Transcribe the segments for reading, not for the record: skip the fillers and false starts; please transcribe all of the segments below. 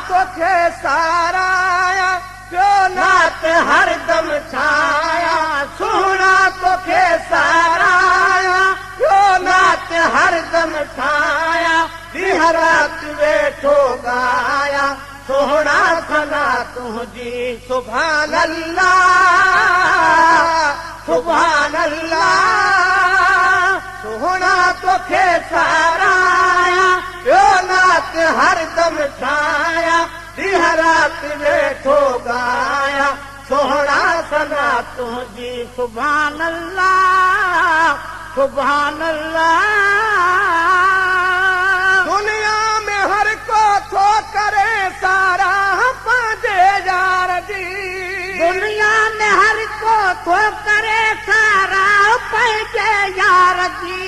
तोखे साराया पियो नात हरदम छाया सोना तोखे साराया पियो नात हरदम छाया ॾींहं राति वेठो ॻाया सोहणा सना तुंहिंजी सुभान अल्लाह सुभान अल्लाह सोहणा तोखे साराया पियो नात हरदम छाया ॾींहं राति वेठो ॻाया सोहणा सना तुंहिंजी सुभान अल्लाह सुभान अल्लाह दुनिया में हर को थो करे सारा पंहिंजे यार जी दुनिया में हर को थो करे सारा पंहिंजे यार जी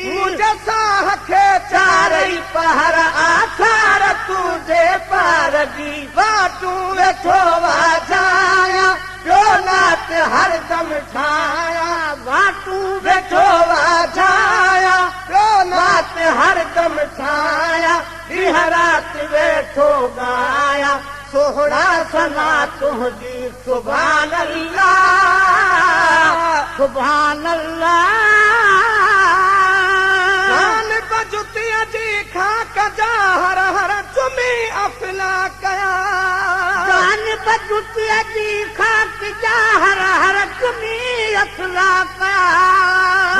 मुंहिंजे साह खे चारई पहर आसार तुंहिंजे पार जी वाटूं वेठो वाजाया पियो नात हरदम छाया वाटूं वेठो वाजाया पियो नात हरदम छाया ॾींहं राति वेठो ॻाया सोहणा सना तुंहिंजी सुभान अल्लाह सुभान अल्लाह जान बजुतीअ जी खाक जा हर हर चुमी अफला कया जान बजुतीअ जी खाक जा हर हर चुमी अफला कया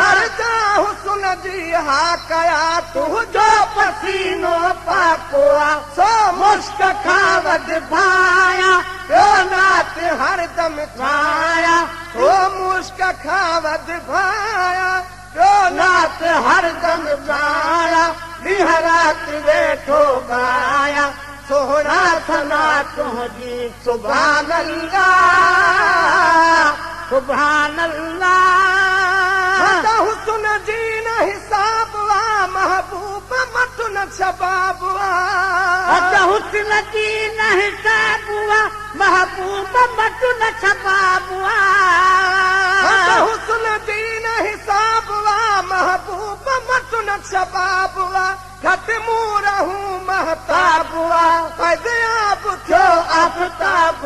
हर जा हुस्न जी हा कया तुंहिंजो पसीनो पाको आहे सो मुश्क खां वधि भाया पियो नात हरदम छाया सो मुश्क खां वधि भाया पियो नात हरदम छाया ॾींहं राति वेठो ॻाया सोहणा सना तुंहिंजी सुभान अल्लाह सुभान अल्लाह हुस्न जी न हिसाब आहे महबूब मटु न शबाब आहे हुस्न जी न हिसाब महबूब मटु न छबाब हुस्न जी न हिसाब आहे महबूब मटु न शबाब घटि मूं रहूं महताब फ़ैज़याब थियो आफ़ताब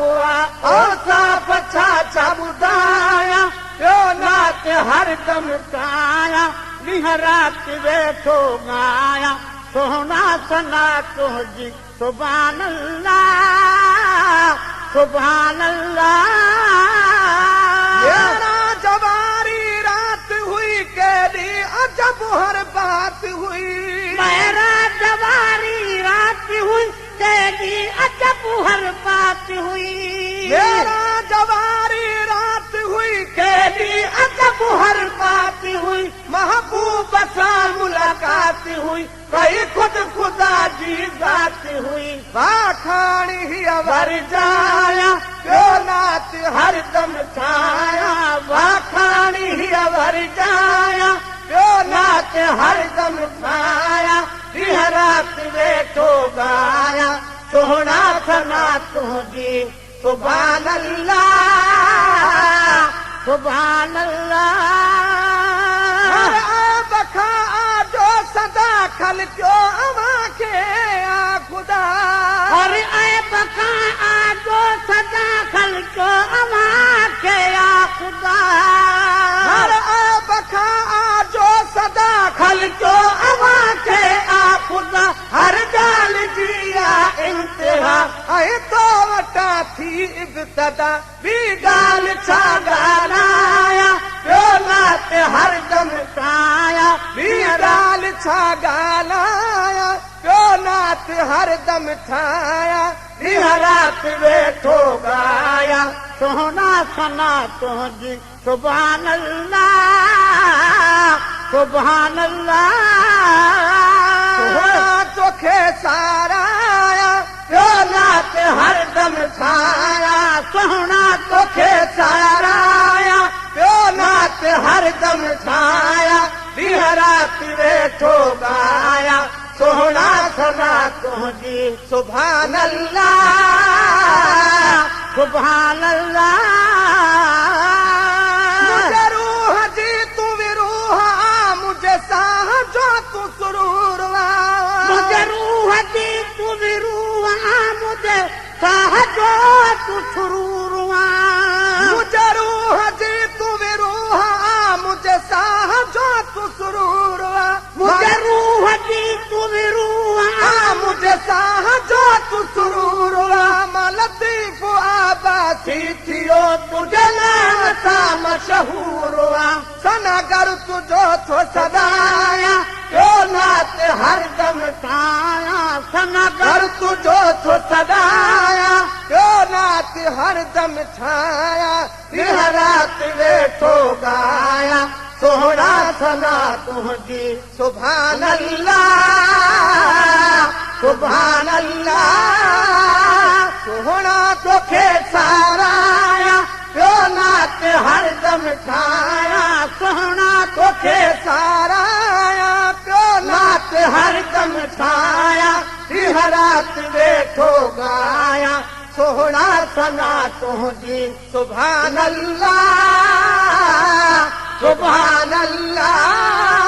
औसाफ़ छा छा ॿुधायां पियो नात हरदम छाया ॾींहं राति वेठो ॻाया सोहणा सना तुंहिंजी सुभान अल्लाह सुभान अल्लाह जवारी रात हुई केॾी अजब हर बात हुई मेरा जवारी रात हुई केॾी अजब हर बात हुई मेरा जवारी रात हुई केॾी अजब हर बात हुई महबूब सां मुलाकात हुई कई ख़ुदि ख़ुदा जी ज़ात हुई वाखाणी हीअ वरजाया पियो नात हरदम छाया वाखाणी हीअ वरजाया पियो नात हरदम छाया ॾींहं राति वेठो ॻाया सोहणा सना तुंहिंजी सुभान अल्लाह सुभान अल्लाह बखा आजो सदा खल जो अवां खे आ ख़ुदा हर ऐब खां आजो सदा खल जो अवां खे आ ख़ुदा हर ऐब खां आजो सदा खल जो अवां खे आ ख़ुदा हर ॻाल्हि जी आहे इंतिहा ऐं तो वटां थी इब्तिदा ॿी ॻाल्हि छा ॻाल्हायां पियो नात हरदम छाया ॿी ॻाल्हि छा ॻाल्हायां पियो नात हरदम छाया ॾींहं राति वेठो ॻाया सोहणा सना तुंहिंजी सुभान अल्लाह सुभान अल्लाह तोखे साराया पियो नात हरदम छाया सोहणा तोखे साराया पियो नात हरदम छाया ॾींहं राति वेठो ॻाया सोहणा सना तुंहिंजी सुभान अल्लाह सुभान अल्लाह तू सुरूरवा मुझे रूह जी तू भी रूह मुझे साह जो तू सुरूर मुझे रूह जी तू भी रूह मुझे साह जो तू सुरूर लतीफ आबासी थियो तुझे नाम सा मशहूर सनागर तुझो थो सदाया क्यों नात हरदम साया सनगर घर तुझो थो सदाया क्यों नात हरदम छाया दिन रात वेठो गाया सोहरा सना तुझी सुभान अल्लाह सुभान अल्लाह सोहरा तोखे साराया क्यों नात हरदम छाया सोहना तोखे साराया क्यों नात हरदम छाया दिन रात वेठो गाया सोहरा सना तुझी सुभान अल्लाह सुभान अल्लाह